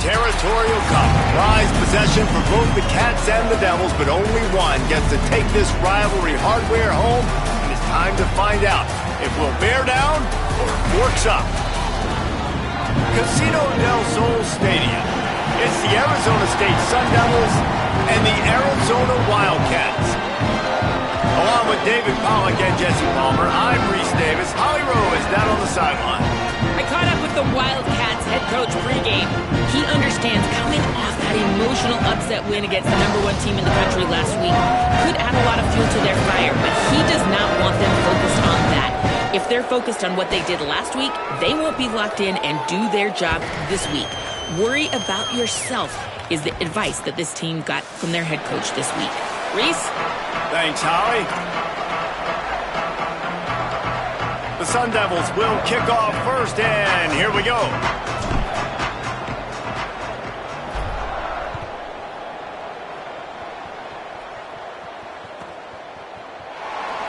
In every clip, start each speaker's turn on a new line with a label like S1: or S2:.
S1: Territorial Cup. Prized possession for both the Cats and the Devils, but only one gets to take this rivalry hardware home, and it's time to find out if we'll bear down or forks up. Casino del Sol Stadium. It's the Arizona State Sun Devils and the Arizona Wildcats. Along with David Pollack and Jesse Palmer, I'm Reese Davis. Holly Rowe is down on the sideline.
S2: I caught up with the Wildcats head coach pregame. He understands coming off that emotional upset win against the #1 team in the country last week could add a lot of fuel to their fire, but he does not want them focused on that. If they're focused on what they did last week, they won't be locked in and do their job this week. Worry about yourself is the advice that this team got from their head coach this week. Reese?
S1: Thanks, Holly. The Sun Devils will kick off first, and here we go.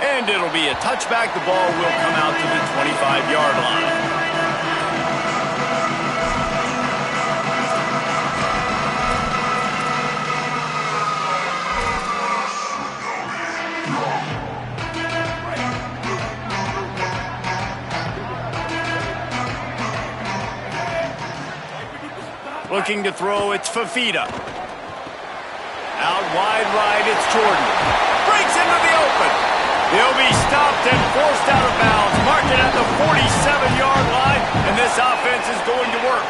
S1: And it'll be a touchback. The ball will come out to the 25-yard line. Looking to throw, it's Fafita. Out wide right, it's Jordan. Breaks into the open. He'll be stopped and forced out of bounds. Marked it at the 47-yard line, and this offense is going to work.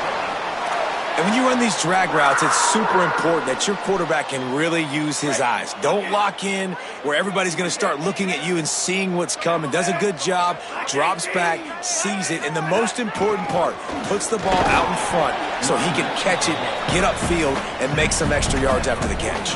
S3: And when you run these drag routes, it's super important that your quarterback can really use his eyes. Don't lock in where everybody's going to start looking at you and seeing what's coming. Does a good job, drops back, sees it, and the most important part, puts the ball out in front so he can catch it, get upfield, and make some extra yards after the catch.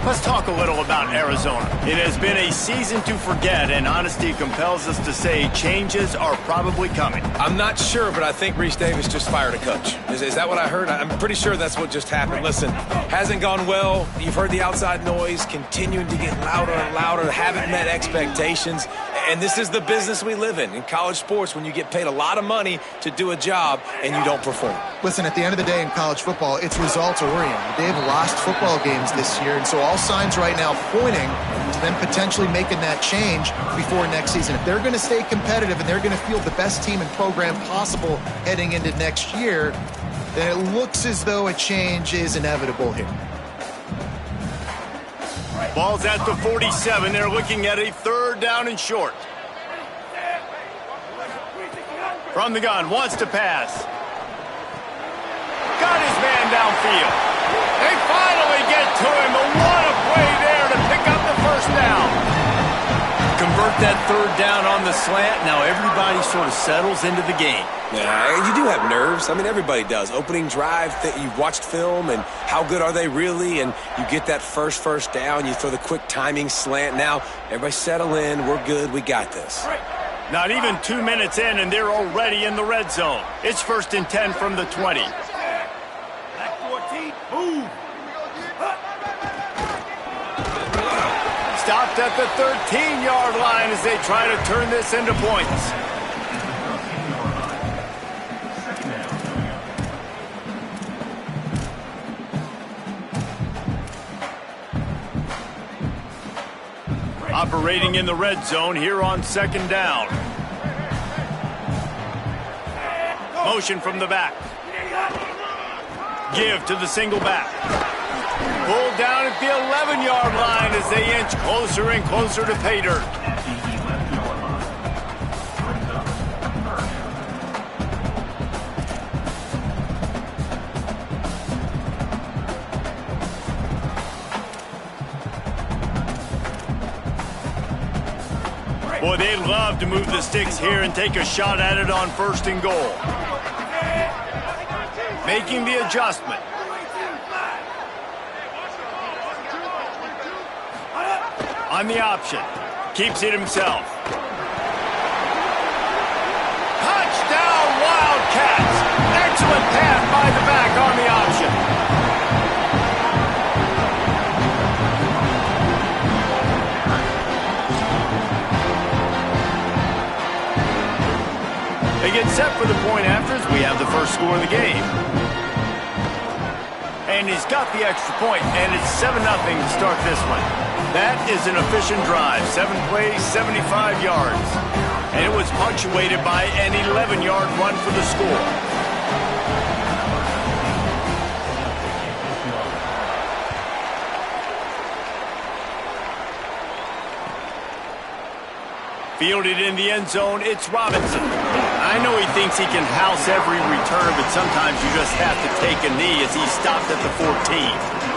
S1: Let's talk a little about Arizona. It has been a season to forget, and honesty compels us to say changes are probably coming.
S3: I'm not sure, but I think Reese Davis just fired a coach. Is that what I heard? I'm pretty sure that's what just happened. Listen, hasn't gone well. You've heard the outside noise, continuing to get louder and louder, haven't met expectations. And this is the business we live in college sports, when you get paid a lot of money to do a job and you don't perform.
S4: Listen, at the end of the day in college football, it's results oriented. They've lost football games this year, and so all signs right now pointing to them potentially making that change before next season. If they're going to stay competitive and they're going to field the best team and program possible heading into next year, then it looks as though a change is inevitable here.
S1: Ball's at the 47. They're looking at a 3rd down and short. From the gun, wants to pass. Got his man downfield. They finally get to him. But what a play there to pick up the 1st down. Convert that 3rd down on the slant. Now everybody sort of settles into the game.
S3: Yeah, you do have nerves. I mean, everybody does. Opening drive, you've watched film, and how good are they really? And you get that first down, you throw the quick timing slant. Now, everybody settle in. We're good. We got this.
S1: Not even 2 minutes in, and they're already in the red zone. It's 1st and 10 from the 20.
S5: Back 14. Move.
S1: Stopped at the 13-yard line as they try to turn this into points. Operating in the red zone here on 2nd down. Motion from the back. Give to the single back. Pulled down at the 11-yard line as they inch closer and closer to pay dirt. Boy, they'd love to move the sticks here and take a shot at it on 1st and goal. Making the adjustment. On the option. Keeps it himself. Touchdown, Wildcats! Excellent pass by the back on the option. They get set for the point after as we have the 1st score of the game. and he's got the extra point, and it's 7-0 to start this one. That is an efficient drive. 7 plays, 75 yards. And it was punctuated by an 11-yard run for the score. Fielded in the end zone, it's Robinson. I know he thinks he can house every return, but sometimes you just have to take a knee as he stopped at the 14.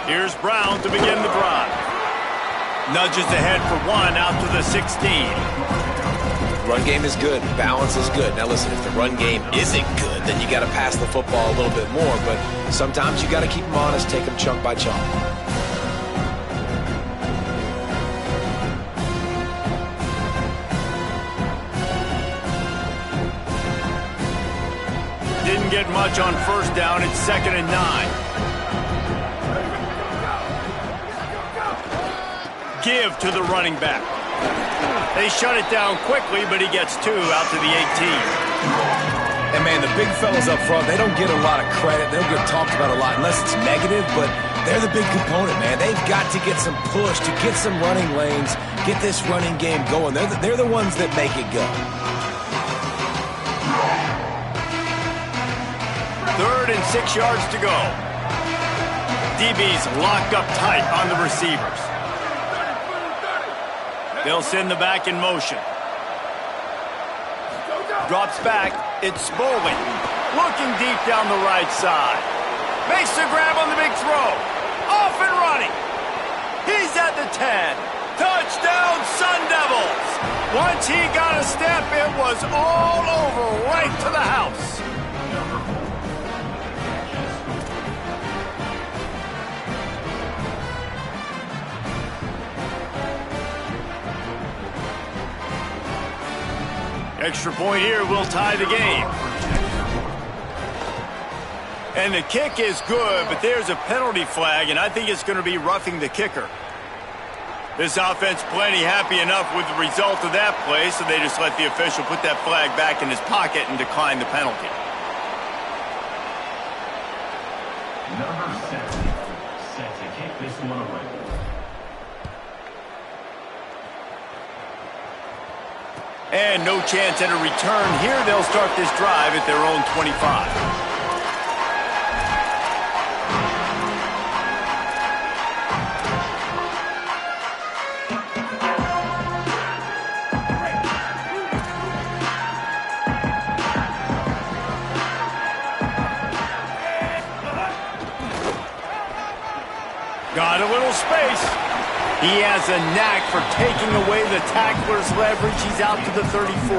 S1: Here's Brown to begin the drive. Nudges ahead for 1 out to the 16.
S3: Run game is good. Balance is good. Now listen, if the run game isn't good, then you got to pass the football a little bit more. But sometimes you got to keep them honest, take them chunk by chunk.
S1: Didn't get much on first down. It's 2nd and 9. Give to the running back. They shut it down quickly, but he gets 2 out to the 18.
S3: And, man, the big fellas up front, they don't get a lot of credit. They don't get talked about a lot unless it's negative, but they're the big component, man. They've got to get some push, to get some running lanes, get this running game going. They're the ones that make it go.
S1: 3rd and 6 yards to go. DB's locked up tight on the receivers. They'll send the back in motion. Drops back. It's Spaulding. Looking deep down the right side. Makes the grab on the big throw. Off and running. He's at the 10. Touchdown, Sun Devils. Once he got a step, it was all over right to the house. Extra point here will tie the game. And the kick is good, but there's a penalty flag, and I think it's going to be roughing the kicker. This offense plenty happy enough with the result of that play, so they just let the official put that flag back in his pocket and decline the penalty.
S6: Number 7, set to kick this one away.
S1: And no chance at a return here. They'll start this drive at their own 25. Got a little space. He has a knack for taking away the tackler's leverage. He's out to the 34.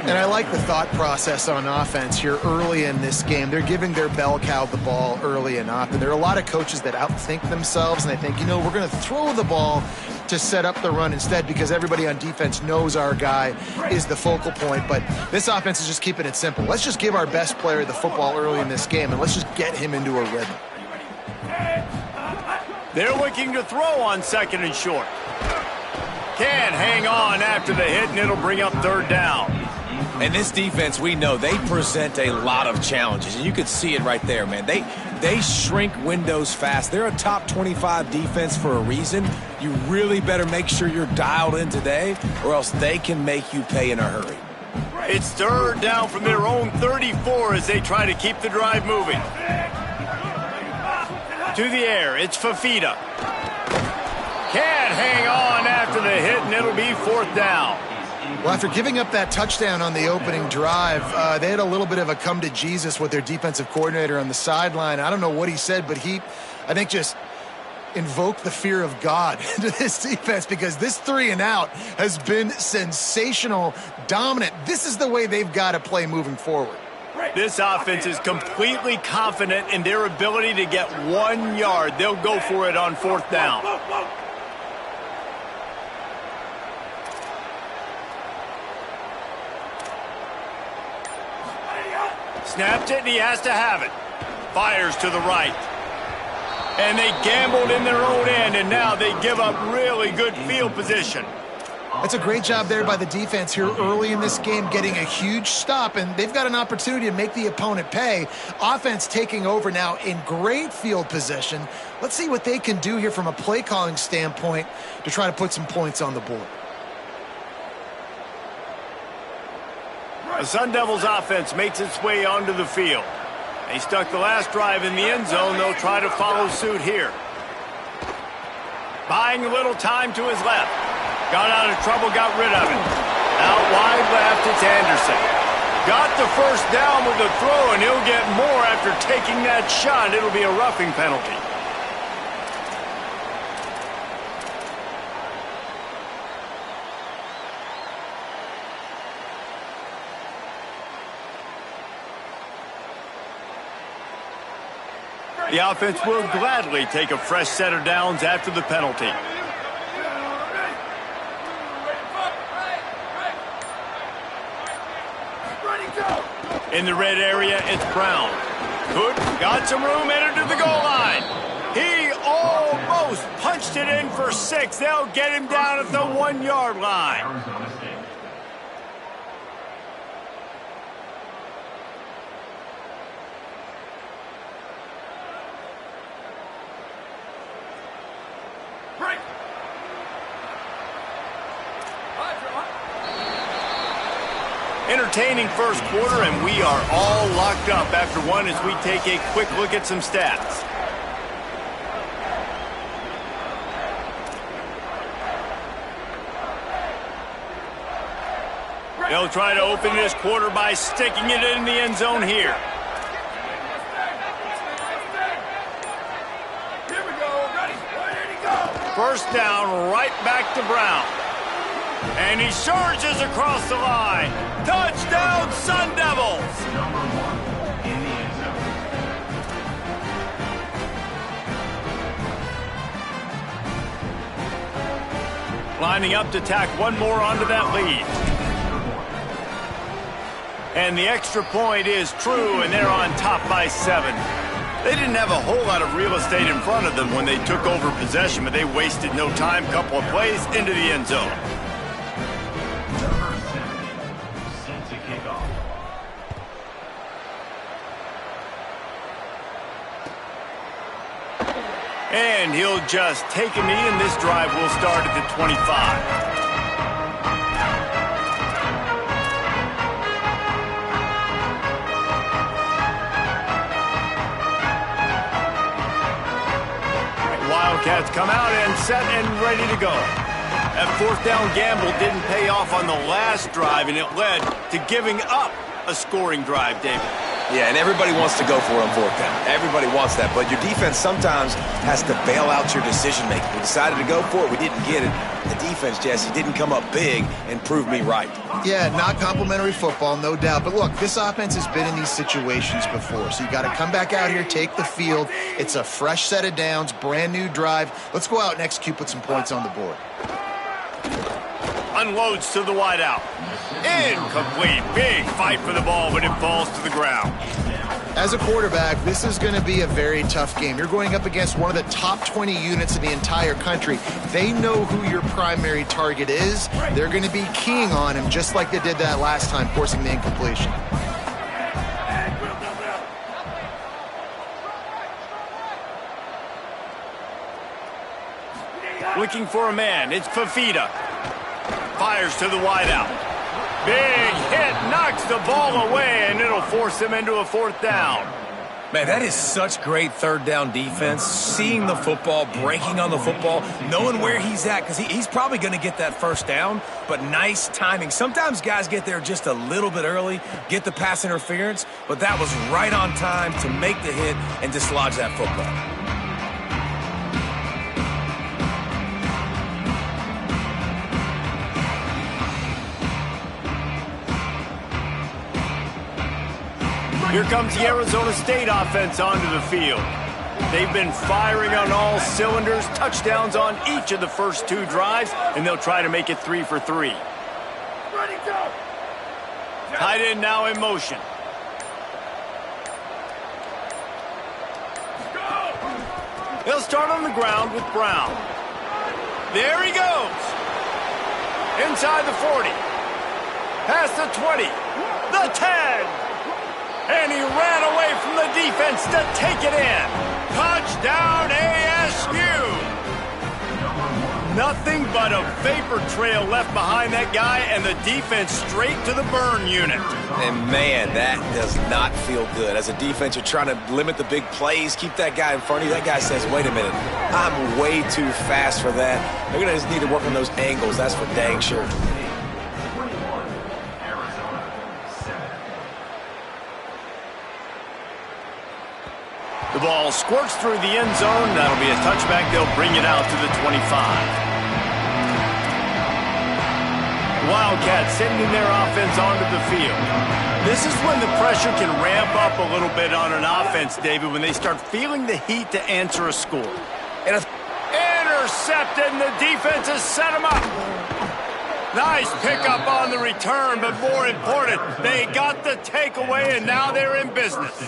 S4: And I like the thought process on offense here early in this game. They're giving their bell cow the ball early and often. There are a lot of coaches that outthink themselves, and they think, you know, we're going to throw the ball to set up the run instead because everybody on defense knows our guy is the focal point. But this offense is just keeping it simple. Let's just give our best player the football early in this game, and let's just get him into a rhythm.
S1: They're looking to throw on 2nd and short. Can't hang on after the hit, and it'll bring up 3rd down.
S3: And this defense, we know, they present a lot of challenges. And you could see it right there, man. They shrink windows fast. They're a top 25 defense for a reason. You really better make sure you're dialed in today, or else they can make you pay in a hurry.
S1: It's 3rd down from their own 34 as they try to keep the drive moving. To the air, it's Fafita. Can't hang on after the hit, and it'll be 4th down.
S4: Well, after giving up that touchdown on the opening drive, they had a little bit of a come to Jesus with their defensive coordinator on the sideline. I don't know what he said, but he, I think, just invoked the fear of God into this defense because this 3 and out has been sensational, dominant. This is the way they've got to play moving forward.
S1: This offense is completely confident in their ability to get 1 yard. They'll go for it on 4th down. Snaps it, and he has to have it. Fires to the right. And they gambled in their own end, and now they give up really good field position.
S4: That's a great job there by the defense here early in this game, getting a huge stop, and they've got an opportunity to make the opponent pay. Offense taking over now in great field position. Let's see what they can do here from a play calling standpoint to try to put some points on the board.
S1: The Sun Devils offense makes its way onto the field. They stuck the last drive in the end zone. They'll try to follow suit here. Buying a little time to his left. Got out of trouble, got rid of it. Out wide left, it's Anderson. Got the first down with the throw, and he'll get more after taking that shot. It'll be a roughing penalty. The offense will gladly take a fresh set of downs after the penalty. In the red area, it's Brown. Good, got some room, entered to the goal line. He almost punched it in for 6. They'll get him down at the 1-yard line.
S6: Arizona State.
S1: Entertaining first quarter, and we are all locked up after one as we take a quick look at some stats. They'll try to open this quarter by sticking it in the end zone here.
S5: Here we go. Ready? Ready to go.
S1: First down, right back to Brown. And he surges across the line. Touchdown, Sun Devils!
S6: Number 1 in the end zone.
S1: Lining up to tack one more onto that lead. And the extra point is true, and they're on top by 7. They didn't have a whole lot of real estate in front of them when they took over possession, but they wasted no time. Couple of plays into the end zone.
S6: Number 70, set to kick off.
S1: And he'll just take a knee, and this drive will start at the 25. Wildcats come out and set and ready to go. That fourth down gamble didn't pay off on the last drive, and it led to giving up a scoring drive, David.
S3: Yeah, and everybody wants to go for it on fourth down. Everybody wants that, but your defense sometimes has to bail out your decision-making. We decided to go for it. We didn't get it. The defense, Jesse, didn't come up big and prove me right.
S4: Yeah, not complimentary football, no doubt. But look, this offense has been in these situations before, so you got to come back out here, take the field. It's a fresh set of downs, brand new drive. Let's go out and execute, put some points on the board.
S1: Unloads to the wideout. Incomplete. Big fight for the ball, but it falls to the ground.
S4: As a quarterback, this is going to be a very tough game. You're going up against one of the top 20 units in the entire country. They know who your primary target is. They're going to be keying on him just like they did that last time, forcing the incompletion.
S1: Looking for a man. It's Fafita. Fires to the wideout. Big hit, knocks the ball away, and it'll force them into a fourth down.
S3: Man, that is such great third down defense. Seeing the football, breaking on the football, knowing where he's at, because he's probably going to get that first down, but nice timing. Sometimes guys get there just a little bit early, get the pass interference, but that was right on time to make the hit and dislodge that football.
S1: Here comes the Arizona State offense onto the field. They've been firing on all cylinders, touchdowns on each of the first 2 drives, and they'll try to make it 3 for 3.
S5: Ready, go.
S1: Tight end now in motion. He'll start on the ground with Brown. There he goes. Inside the 40. Past the 20. The 10. And he ran away from the defense to take it in. Touchdown ASU. Nothing but a vapor trail left behind that guy, and the defense straight to the burn unit.
S3: And, man, that does not feel good. As a defense, you're trying to limit the big plays, keep that guy in front of you. That guy says, wait a minute, I'm way too fast for that. They're going to just need to work on those angles. That's for dang sure.
S1: The ball squirts through the end zone. That'll be a touchback. They'll bring it out to the 25. Wildcats sending their offense onto the field. This is when the pressure can ramp up a little bit on an offense, David, when they start feeling the heat to answer a score. And intercepted, and the defense has set him up. Nice pickup on the return, but more important, they got the takeaway, and now they're in business.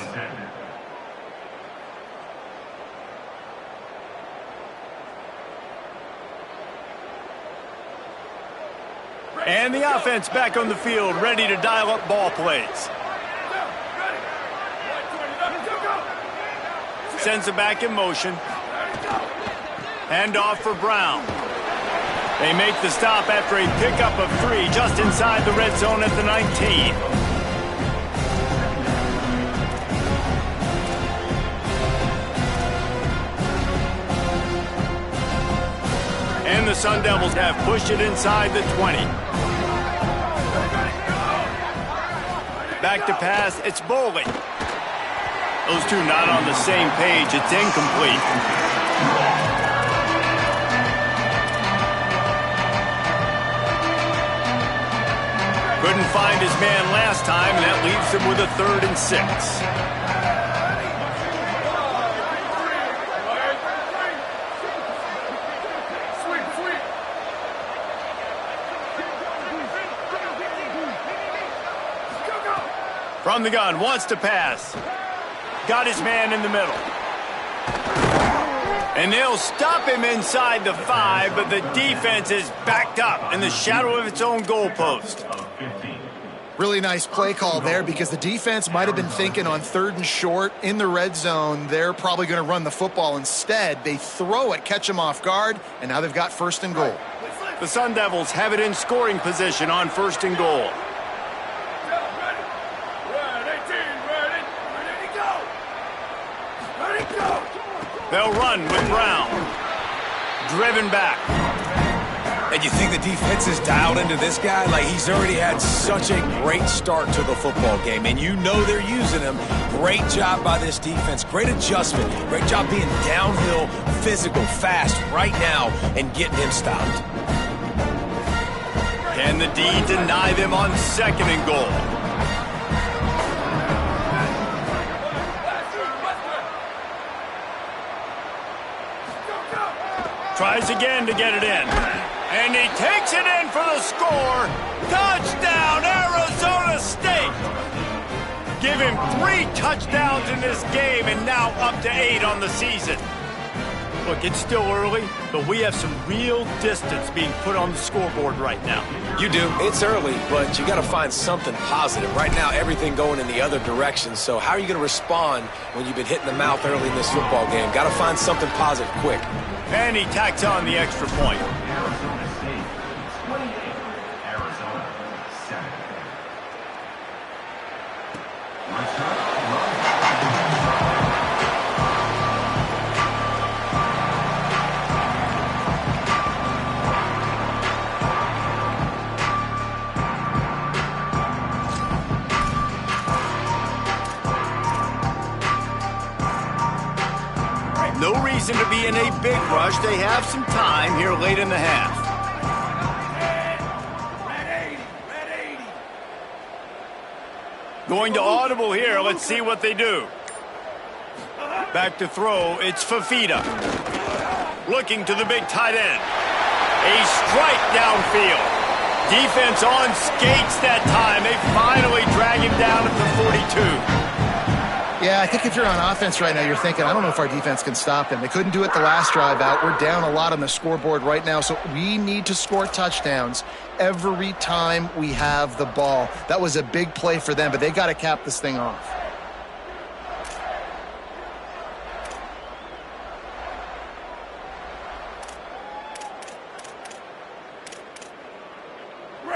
S1: And the offense back on the field, ready to dial up ball plays. Sends it back in motion. Handoff for Brown. They make the stop after a pickup of 3 just inside the red zone at the 19. And the Sun Devils have pushed it inside the 20. Back to pass, it's Boley. Those two not on the same page, it's incomplete. Couldn't find his man last time, and that leaves him with a 3rd and 6. From the gun, wants to pass. Got his man in the middle. And they'll stop him inside the 5, but the defense is backed up in the shadow of its own goalpost.
S4: Really nice play call there because the defense might have been thinking on 3rd and short in the red zone. They're probably going to run the football. Instead, they throw it, catch them off guard, and now they've got 1st and goal.
S1: The Sun Devils have it in scoring position on 1st and goal. They'll run with Brown. Driven back.
S3: And you think the defense is dialed into this guy? Like, he's already had such a great start to the football game, and you know they're using him. Great job by this defense. Great adjustment. Great job being downhill, physical, fast right now, and getting him stopped.
S1: Can the D deny them on 2nd and goal? Tries again to get it in. And he takes it in for the score. Touchdown, Arizona State. Give him 3 touchdowns in this game and now up to 8 on the season. Look, it's still early, but we have some real distance being put on the scoreboard right now.
S3: You do. It's early, but you got to find something positive. Right now, everything going in the other direction. So how are you going to respond when you've been hit in the mouth early in this football game? Got to find something positive quick.
S1: And he tacks on the extra point.
S6: Arizona State 28, Arizona 7.
S1: No reason to be in a big rush. They have some time here late in the half. Going to audible here. Let's see what they do. Back to throw. It's Fafita. Looking to the big tight end. A strike downfield. Defense on skates that time. They finally drag him down at the 42.
S4: Yeah, I think if you're on offense right now, you're thinking, I don't know if our defense can stop them. They couldn't do it the last drive out. We're down a lot on the scoreboard right now, so we need to score touchdowns every time we have the ball. That was a big play for them, but they got to cap this thing off.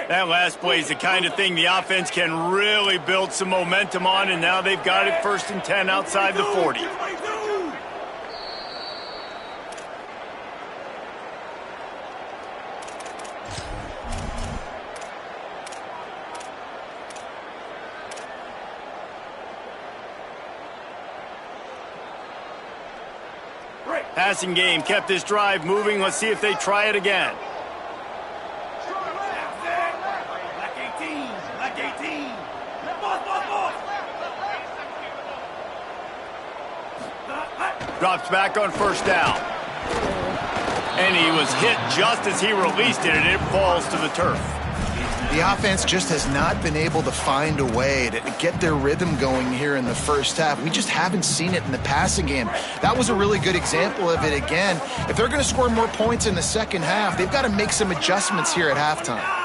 S1: That last play is the kind of thing the offense can really build some momentum on, and now they've got it 1st and 10 outside the 40. Passing game kept this drive moving. Let's see if they try it again. Drops back on 1st down. And he was hit just as he released it, and it falls to the turf.
S4: The offense just has not been able to find a way to get their rhythm going here in the first half. We just haven't seen it in the passing game. That was a really good example of it again. If they're going to score more points in the second half, they've got to make some adjustments here at halftime.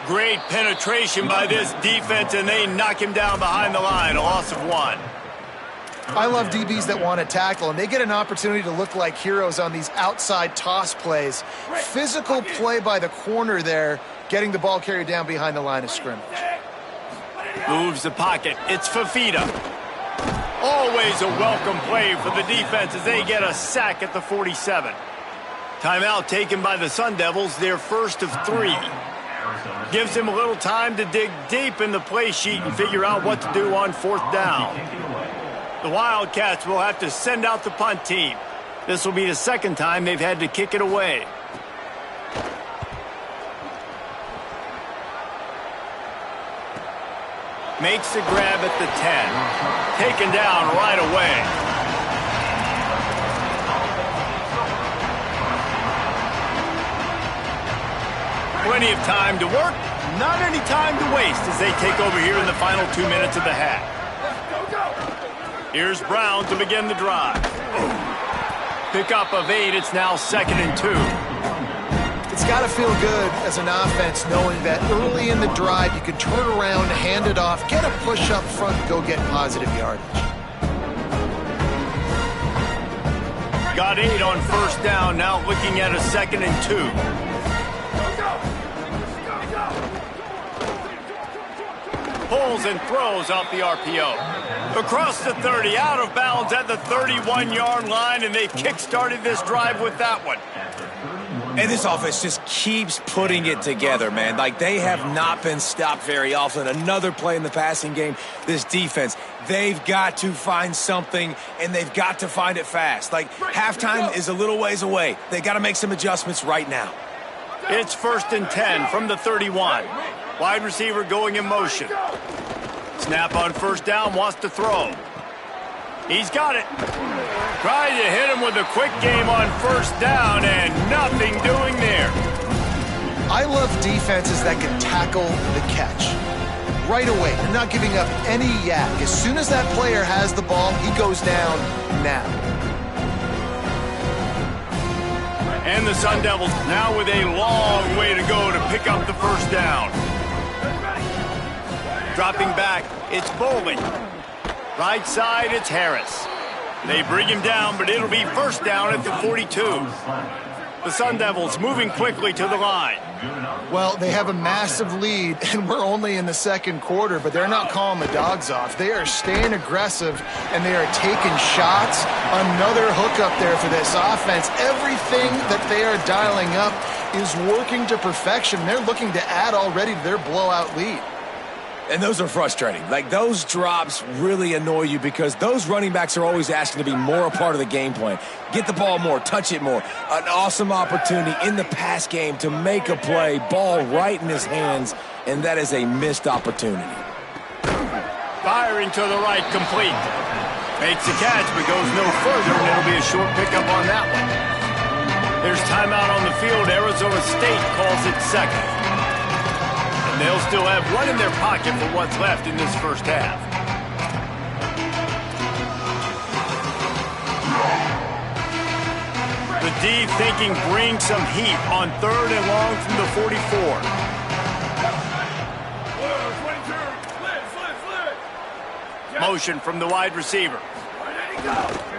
S1: Great penetration by this defense, and they knock him down behind the line, a loss of 1.
S4: I love DBs that want to tackle, and they get an opportunity to look like heroes on these outside toss plays. Physical play by the corner there, getting the ball carried down behind the line of scrimmage.
S1: Moves the pocket. It's Fifita. Always a welcome play for the defense as they get a sack at the 47. Timeout taken by the Sun Devils, their first of 3. Gives him a little time to dig deep in the play sheet and figure out what to do on 4th down. The Wildcats will have to send out the punt team. This will be the second time they've had to kick it away. Makes the grab at the 10. Taken down right away. Plenty of time to work, not any time to waste as they take over here in the final 2 minutes of the half. Here's Brown to begin the drive. Pickup of 8, it's now 2nd and 2.
S4: It's got to feel good as an offense knowing that early in the drive you can turn around, hand it off, get a push up front, and go get positive yardage.
S1: Got 8 on 1st down, now looking at a 2nd and 2. Pulls and throws off the RPO. Across the 30, out of bounds at the 31-yard line, and they kick-started this drive with that one.
S3: And this offense just keeps putting it together, man. Like, they have not been stopped very often. Another play in the passing game. This defense, they've got to find something, and they've got to find it fast. Like, halftime is a little ways away. They got to make some adjustments right now.
S1: It's 1st and 10 from the 31. Wide receiver going in motion. Snap on 1st down, wants to throw. He's got it. Trying to hit him with a quick game on 1st down, and nothing doing there.
S4: I love defenses that can tackle the catch. Right away, they're not giving up any yak. As soon as that player has the ball, he goes down now.
S1: And the Sun Devils now with a long way to go to pick up the 1st down. Dropping back, it's Bowling. Right side, it's Harris. They bring him down, but it'll be 1st down at the 42. The Sun Devils moving quickly to the line.
S4: Well, they have a massive lead, and we're only in the 2nd quarter, but they're not calling the dogs off. They are staying aggressive, and they are taking shots. Another hookup there for this offense. Everything that they are dialing up is working to perfection. They're looking to add already to their blowout lead.
S3: And those are frustrating. Like, those drops really annoy you because those running backs are always asking to be more a part of the game plan. Get the ball more, touch it more. An awesome opportunity in the pass game to make a play, ball right in his hands, and that is a missed opportunity.
S1: Firing to the right, complete. Makes the catch, but goes no further, and it'll be a short pickup on that one. There's timeout on the field. Arizona State calls it 2nd. And they'll still have one in their pocket for what's left in this first half. The D thinking bring some heat on 3rd and long from the 44. Motion from the wide receiver.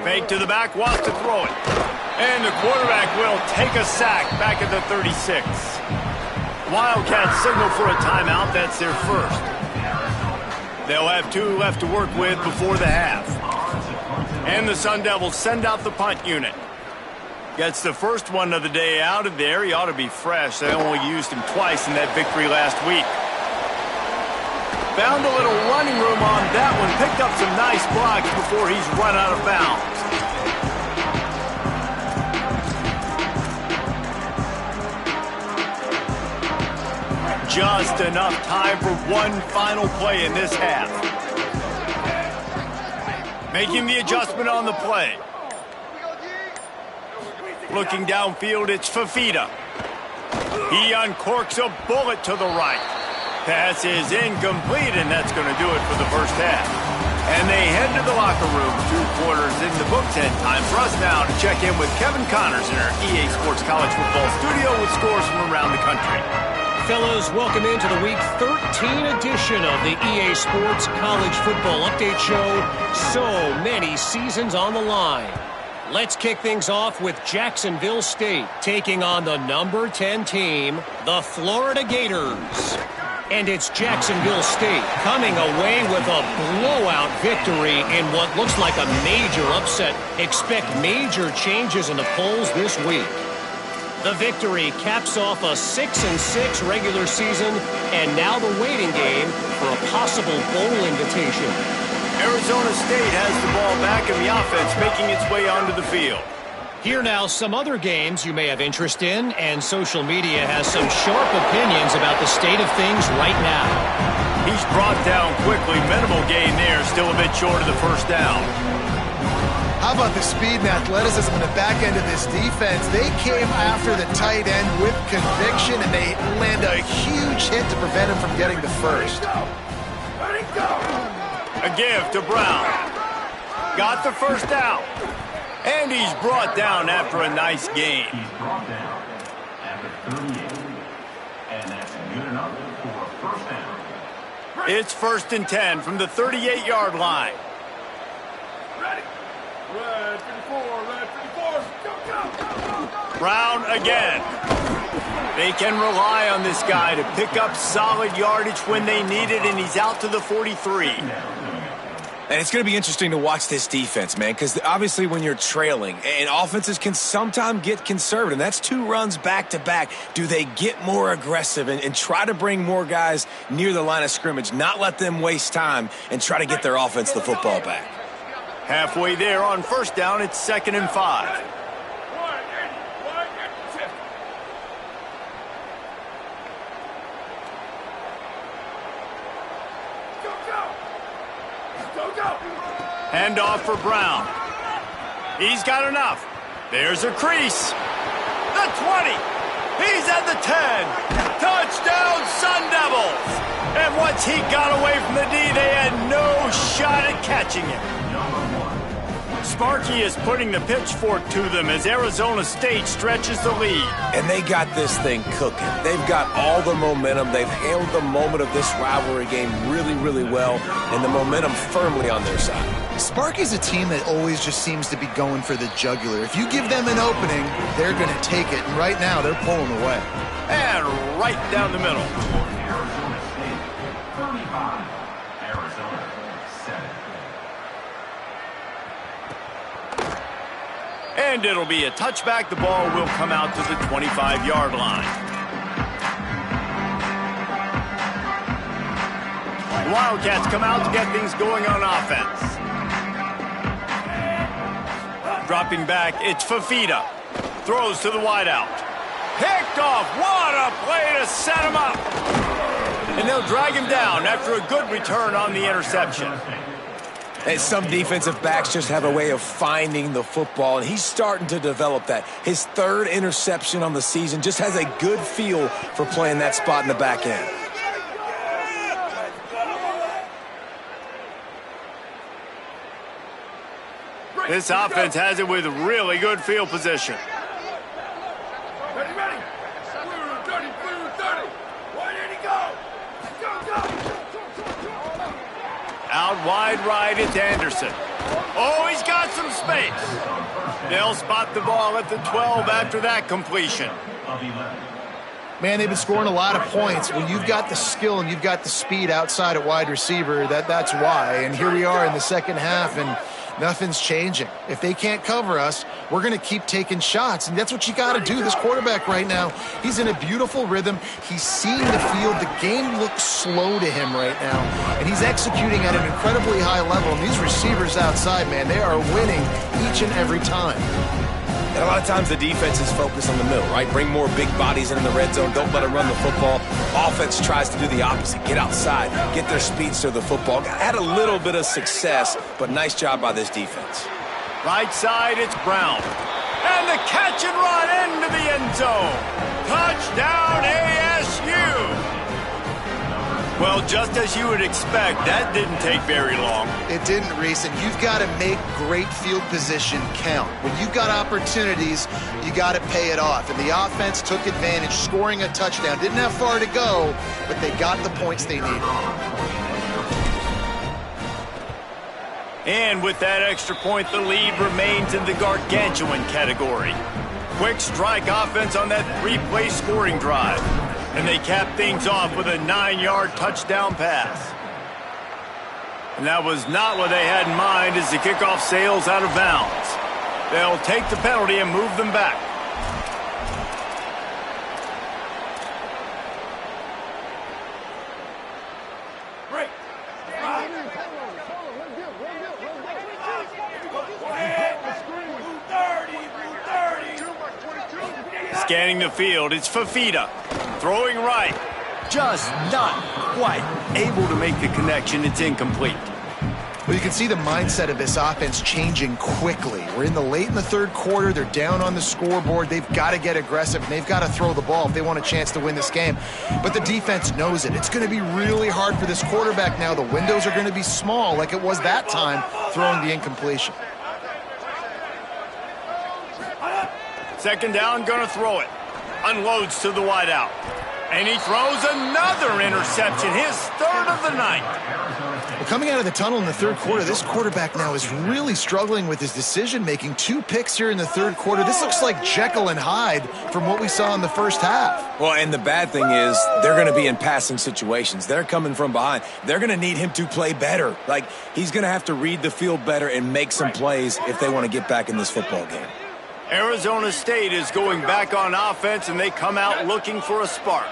S1: Fake to the back, wants to throw it. And the quarterback will take a sack back at the 36. Wildcats signal for a timeout. That's their first. They'll have 2 left to work with before the half. And the Sun Devils send out the punt unit. Gets the first one of the day out of there. He ought to be fresh. They only used him twice in that victory last week. Found a little running room on that one. Picked up some nice blocks before he's run out of bounds. Just enough time for one final play in this half. Making the adjustment on the play. Looking downfield, it's Fafita. He uncorks a bullet to the right. Pass is incomplete, and that's going to do it for the first half. And they head to the locker room. 2 quarters in the books, and time for us now to check in with Kevin Connors in our EA Sports College Football studio with scores from around the country.
S7: Fellas, welcome into the Week 13 edition of the EA Sports College Football Update Show. So many seasons on the line. Let's kick things off with Jacksonville State taking on the number 10 team, the Florida Gators. And it's Jacksonville State coming away with a blowout victory in what looks like a major upset. Expect major changes in the polls this week. The victory caps off a 6-6 regular season and now the waiting game for a possible bowl invitation.
S1: Arizona State has the ball back and the offense making its way onto the field.
S7: Here now, some other games you may have interest in, and social media has some sharp opinions about the state of things right now.
S1: He's brought down quickly. Minimal gain there, still a bit short of the first down.
S4: How about the speed and athleticism in the back end of this defense? They came after the tight end with conviction, and they land a huge hit to prevent him from getting the first.
S1: A give to Brown. Got the first down. And he's brought down after a nice gain.
S6: He's brought down at the 38. And that's good enough for a first down.
S1: It's 1st and 10 from the 38-yard line.
S5: Ready? Red 54, red 54. Go.
S1: Brown again. They can rely on this guy to pick up solid yardage when they need it, and he's out to the 43.
S3: And it's going to be interesting to watch this defense, man, because obviously when you're trailing, and offenses can sometimes get conservative, and that's 2 runs back-to-back. Do they get more aggressive and try to bring more guys near the line of scrimmage, not let them waste time, and try to get their offense the football back?
S1: Halfway there on first down, it's 2nd and 5. Handoff for Brown. He's got enough. There's a crease. The 20. He's at the 10. Touchdown, Sun Devils. And once he got away from the D, they had no shot at catching him. Sparky is putting the pitchfork to them as Arizona State stretches the lead.
S3: And they got this thing cooking. They've got all the momentum. They've handled the moment of this rivalry game really, really well, and the momentum firmly on their side.
S4: Sparky's a team that always just seems to be going for the jugular. If you give them an opening, they're going to take it, and right now they're pulling away.
S1: And right down the middle.
S6: Arizona State 35. Arizona 7.
S1: And it'll be a touchback. The ball will come out to the 25-yard line. The Wildcats come out to get things going on offense. Dropping back, it's Fafita. Throws to the wideout. Picked off. What a play to set him up. And they'll drag him down after a good return on the interception.
S3: And some defensive backs just have a way of finding the football, and he's starting to develop that. His 3rd interception on the season, just has a good feel for playing that spot in the back end.
S1: This offense has it with really good field position.
S5: Ready, ready. Blue 30, blue 30. Why did he go? Go.
S1: Out wide right, it's Anderson. Oh, he's got some space. They'll spot the ball at the 12 after that completion.
S4: Man, they've been scoring a lot of points. When you've got the skill and you've got the speed outside at wide receiver, that's why. And here we are in the second half, and nothing's changing. If they can't cover us, we're going to keep taking shots, and that's what you got to do. This quarterback right now, he's in a beautiful rhythm. He's seeing the field. The game looks slow to him right now, and he's executing at an incredibly high level. And these receivers outside, man, they are winning each and every time.
S3: And a lot of times the defense is focused on the middle, right? Bring more big bodies in the red zone. Don't let them run the football. Offense tries to do the opposite. Get outside. Get their speeds to the football. Had a little bit of success, but nice job by this defense.
S1: Right side, it's Brown. And the catch and run into the end zone. Touchdown ASU. Well, just as you would expect, that didn't take very long.
S4: It didn't, Reese, and you've got to make great field position count. When you've got opportunities, you got to pay it off. And the offense took advantage, scoring a touchdown. Didn't have far to go, but they got the points they needed.
S1: And with that extra point, the lead remains in the gargantuan category. Quick strike offense on that three-play scoring drive. And they cap things off with a 9-yard touchdown pass. And that was not what they had in mind as the kickoff sails out of bounds. They'll take the penalty and move them back.
S5: Break.
S1: Scanning the field, it's Fafita. Throwing right. Just not quite able to make the connection. It's incomplete.
S4: Well, you can see the mindset of this offense changing quickly. We're late in the third quarter. They're down on the scoreboard. They've got to get aggressive, and they've got to throw the ball if they want a chance to win this game. But the defense knows it. It's going to be really hard for this quarterback now. The windows are going to be small like it was that time throwing the incompletion.
S1: Second down, going to throw it. Unloads to the wideout. And he throws another interception, his third of the night.
S4: Well, coming out of the tunnel in the third quarter, this quarterback now is really struggling with his decision-making. 2 picks here in the third quarter. This looks like Jekyll and Hyde from what we saw in the first half.
S3: Well, and the bad thing is they're going to be in passing situations. They're coming from behind. They're going to need him to play better. Like, he's going to have to read the field better and make some plays if they want to get back in this football game.
S1: Arizona State is going back on offense, and they come out looking for a spark.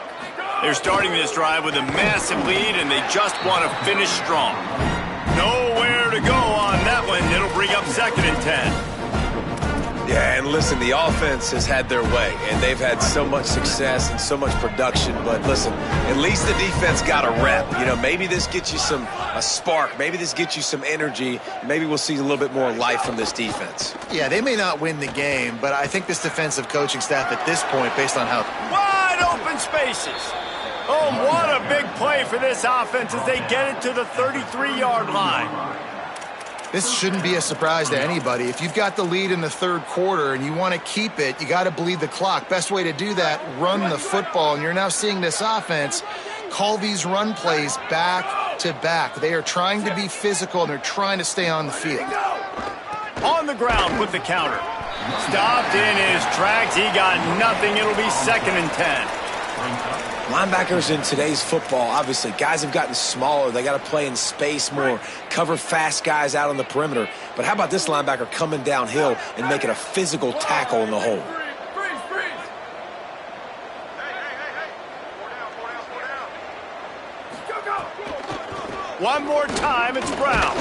S1: They're starting this drive with a massive lead, and they just want to finish strong. Nowhere to go on that one. It'll bring up 2nd and 10.
S3: Yeah, and listen, the offense has had their way, and they've had so much success and so much production. But listen, at least the defense got a rep. You know, maybe this gets you a spark. Maybe this gets you some energy. Maybe we'll see a little bit more life from this defense.
S4: Yeah, they may not win the game, but I think this defensive coaching staff at this point, based on how...
S1: Wide open spaces. Oh, what a big play for this offense as they get it to the 33-yard line.
S4: This shouldn't be a surprise to anybody. If you've got the lead in the third quarter and you want to keep it, you got to bleed the clock. Best way to do that, run the football. And you're now seeing this offense call these run plays back to back. They are trying to be physical, and they're trying to stay on the field.
S1: On the ground with the counter. Stopped in his tracks. He got nothing. It'll be 2nd and 10.
S3: Linebackers in today's football, obviously, guys have gotten smaller. They got to play in space more, cover fast guys out on the perimeter. But how about this linebacker coming downhill and making a physical tackle in the hole?
S1: One more time, it's Brown.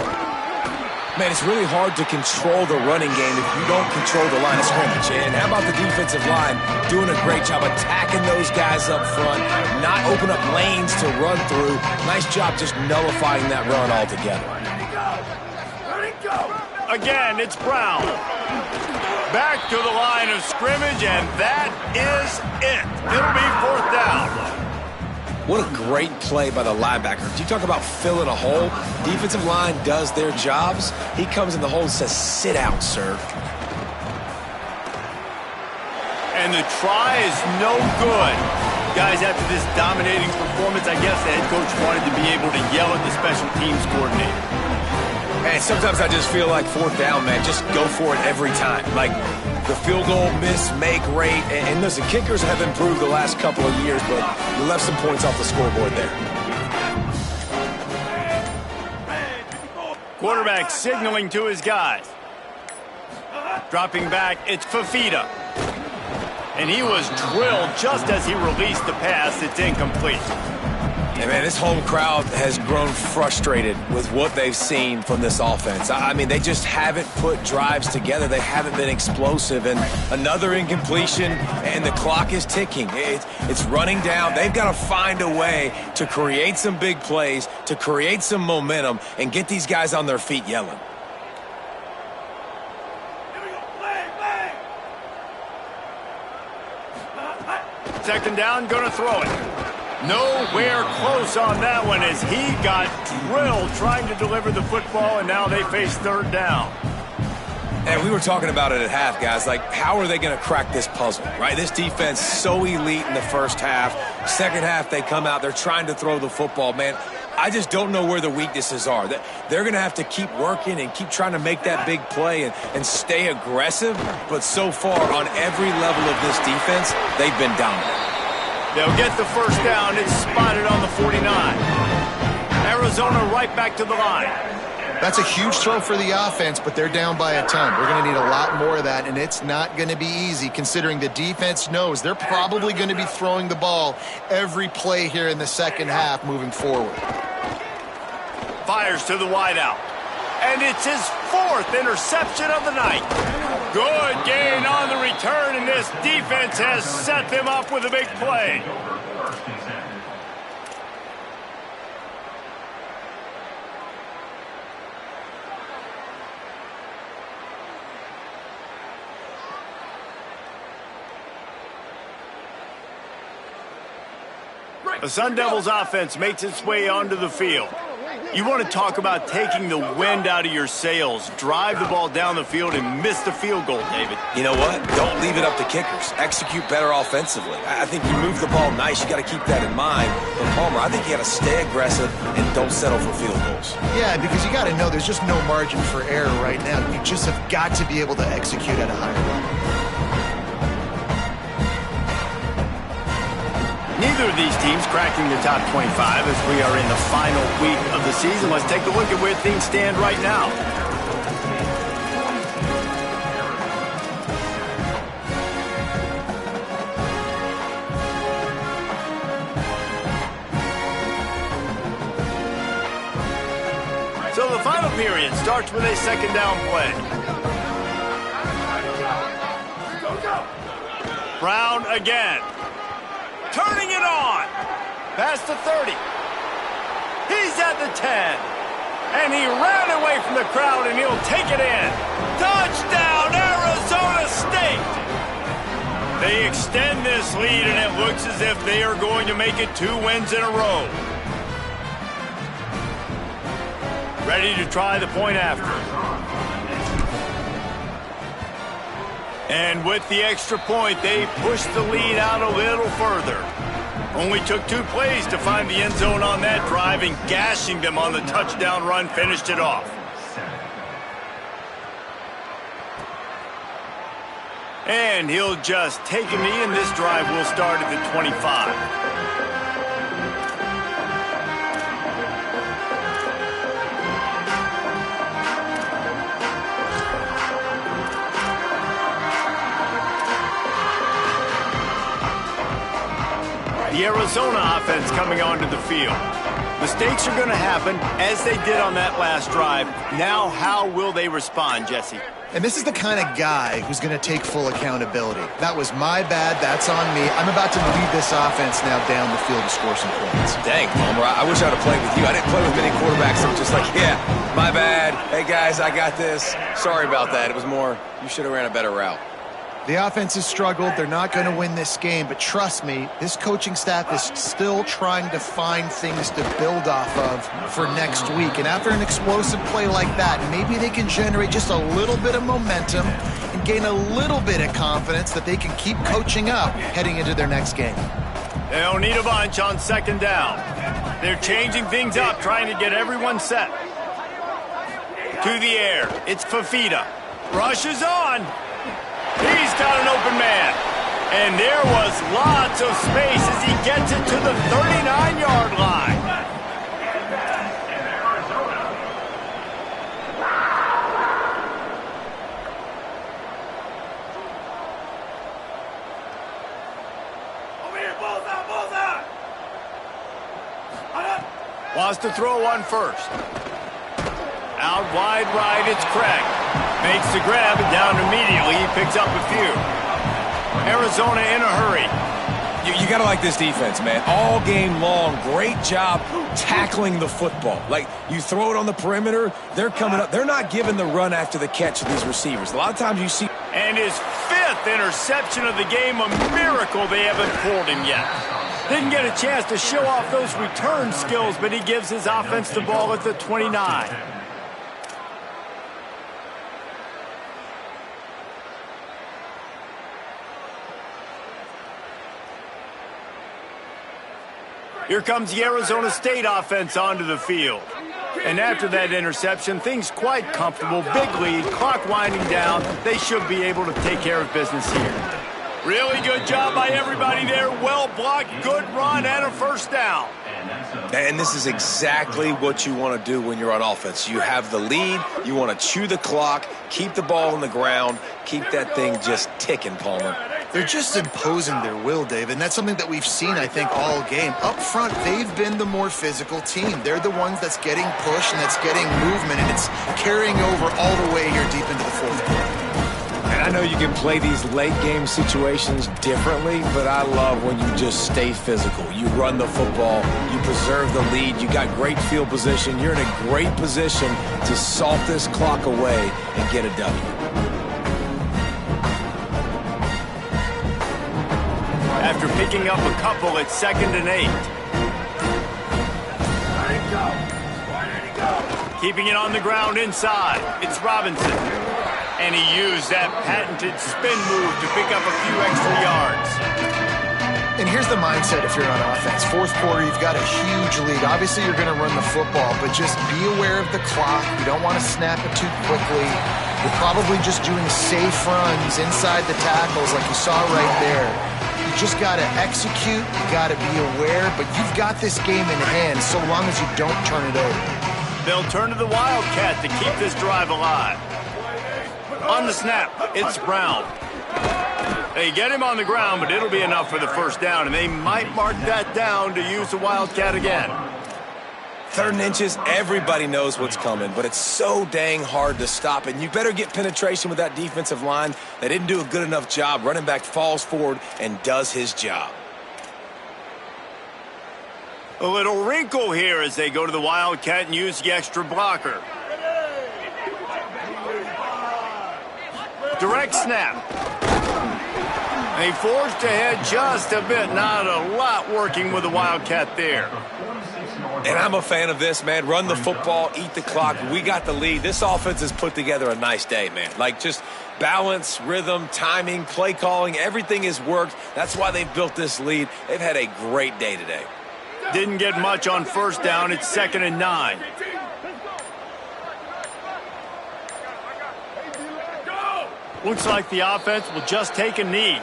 S3: Man, it's really hard to control the running game if you don't control the line of scrimmage. And how about the defensive line doing a great job attacking those guys up front, not open up lanes to run through. Nice job just nullifying that run altogether.
S1: Again, it's Brown. Back to the line of scrimmage, and that is it. It'll be 4th down.
S3: What a great play by the linebacker. You talk about filling a hole. Defensive line does their jobs. He comes in the hole and says, sit down, sir.
S1: And the try is no good. Guys, after this dominating performance, I guess the head coach wanted to be able to yell at the special teams coordinator.
S3: And sometimes I just feel like fourth down, man, just go for it every time. Like the field goal miss, make rate. And listen, kickers have improved the last couple of years, but you left some points off the scoreboard there.
S1: Quarterback signaling to his guys. Dropping back, it's Fifita. And he was drilled just as he released the pass. It's incomplete.
S3: And, man, this home crowd has grown frustrated with what they've seen from this offense. I mean, they just haven't put drives together. They haven't been explosive. And another incompletion, and the clock is ticking. It's running down. They've got to find a way to create some big plays, to create some momentum, and get these guys on their feet yelling.
S1: Second down, going to throw it. Nowhere close on that one as he got drilled trying to deliver the football, and now they face third down.
S3: And we were talking about it at half, guys. Like, how are they going to crack this puzzle, right? This defense so elite in the first half. Second half, they come out. They're trying to throw the football. Man, I just don't know where the weaknesses are. They're going to have to keep working and keep trying to make that big play and stay aggressive. But so far, on every level of this defense, they've been dominant.
S1: They'll get the first down. It's spotted on the 49. Arizona right back to the line.
S4: That's a huge throw for the offense, but they're down by a ton. We're going to need a lot more of that, and it's not going to be easy considering the defense knows they're probably going to be throwing the ball every play here in the second half moving forward.
S1: Fires to the wideout. And it's his fourth interception of the night. Good gain on the return, and this defense has set them up with a big play. The Sun Devils offense makes its way onto the field. You want to talk about taking the wind out of your sails. Drive the ball down the field and miss the field goal, David.
S3: You know what? Don't leave it up to kickers. Execute better offensively. I think you move the ball nice. You got to keep that in mind. But Palmer, I think you got to stay aggressive and don't settle for field goals.
S4: Yeah, because you got to know there's just no margin for error right now. You just have got to be able to execute at a higher level.
S1: Neither of these teams cracking the top 25 as we are in the final week of the season. Let's take a look at where things stand right now. So the final period starts with a second down play. Brown again. Turning it on. Past the 30. He's at the 10. And he ran away from the crowd, and he'll take it in. Touchdown, Arizona State! They extend this lead, and it looks as if they are going to make it 2 wins in a row. Ready to try the point after. And with the extra point, they pushed the lead out a little further. Only took 2 plays to find the end zone on that drive, and gashing them on the touchdown run finished it off. And he'll just take a knee, and this drive will start at the 25. The Arizona offense coming onto the field. Mistakes are going to happen, as they did on that last drive. Now, how will they respond, Jesse?
S4: And this is the kind of guy who's going to take full accountability. That was my bad. That's on me. I'm about to lead this offense now down the field to score some points.
S3: Dang, Palmer, I wish I would have played with you. I didn't play with many quarterbacks that were just like, yeah, my bad. Hey, guys, I got this. Sorry about that. It was more, you should have ran a better route.
S4: The offense has struggled. They're not going to win this game, but trust me, this coaching staff is still trying to find things to build off of for next week. And after an explosive play like that, maybe they can generate just a little bit of momentum and gain a little bit of confidence that they can keep coaching up heading into their next game.
S1: They'll need a bunch on second down. They're changing things up, trying to get everyone set. To the air, it's Fifita. Rushes on. He's got an open man. And there was lots of space as he gets it to the 39-yard line.
S5: Over here, bullseye, bullseye!
S1: Wants to throw one first. Out wide right, it's Craig. Makes the grab and down immediately. He picks up a few. Arizona in a hurry.
S3: You got to like this defense, man. All game long, great job tackling the football. Like, you throw it on the perimeter, they're coming up. They're not giving the run after the catch of these receivers. A lot of times you see...
S1: And his 5th interception of the game, a miracle they haven't pulled him yet. Didn't get a chance to show off those return skills, but he gives his offense the ball at the 29. Here comes the Arizona State offense onto the field. And after that interception, things quite comfortable. Big lead, clock winding down. They should be able to take care of business here. Really good job by everybody there. Well blocked, good run, and a first down.
S3: And this is exactly what you want to do when you're on offense. You have the lead, you want to chew the clock, keep the ball on the ground, keep that thing just ticking, Palmer.
S4: They're just imposing their will, Dave, and that's something that we've seen, I think, all game. Up front, they've been the more physical team. They're the ones that's getting pushed and that's getting movement, and it's carrying over all the way here deep into the fourth quarter.
S3: And I know you can play these late-game situations differently, but I love when you just stay physical. You run the football, you preserve the lead, you got great field position, you're in a great position to salt this clock away and get a W.
S1: After picking up a couple, it's 2nd and 8. Keeping it on the ground inside, it's Robinson. And he used that patented spin move to pick up a few extra yards.
S4: And here's the mindset if you're on offense. Fourth quarter, you've got a huge lead. Obviously, you're going to run the football, but just be aware of the clock. You don't want to snap it too quickly. You're probably just doing safe runs inside the tackles like you saw right there. You just got to execute. You got to be aware, but you've got this game in hand so long as you don't turn it over.
S1: They'll turn to the Wildcat to keep this drive alive. On the snap, it's Brown. They get him on the ground, but it'll be enough for the first down, and they might mark that down to use the Wildcat again.
S3: 3rd and inches, everybody knows what's coming, but it's so dang hard to stop, and you better get penetration with that defensive line. They didn't do a good enough job. Running back falls forward and does his job.
S1: A little wrinkle here as they go to the Wildcat and use the extra blocker. Direct snap. They forced ahead just a bit. Not a lot working with the Wildcat there.
S3: And I'm a fan of this, man. Run the football, eat the clock. We got the lead. This offense has put together a nice day, man. Like, just balance, rhythm, timing, play calling, everything has worked. That's why they've built this lead. They've had a great day today.
S1: Didn't get much on first down. It's 2nd and 9. Looks like the offense will just take a knee.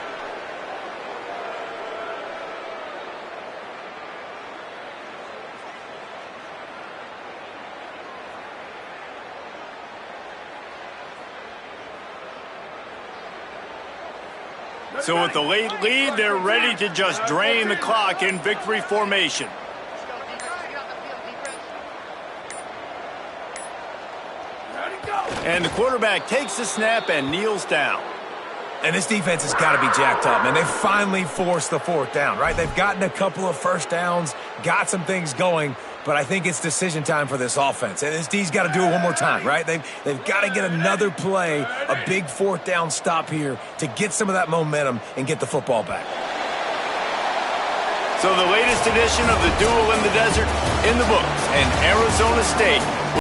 S1: So with the late lead, they're ready to just drain the clock in victory formation. And the quarterback takes the snap and kneels down.
S3: And this defense has got to be jacked up, man. They finally forced the 4th down, right? They've gotten a couple of first downs, got some things going, but I think it's decision time for this offense. And this D's got to do it one more time, right? They've got to get another play, a big fourth down stop here to get some of that momentum and get the football back.
S1: So the latest edition of the Duel in the Desert in the books, and Arizona State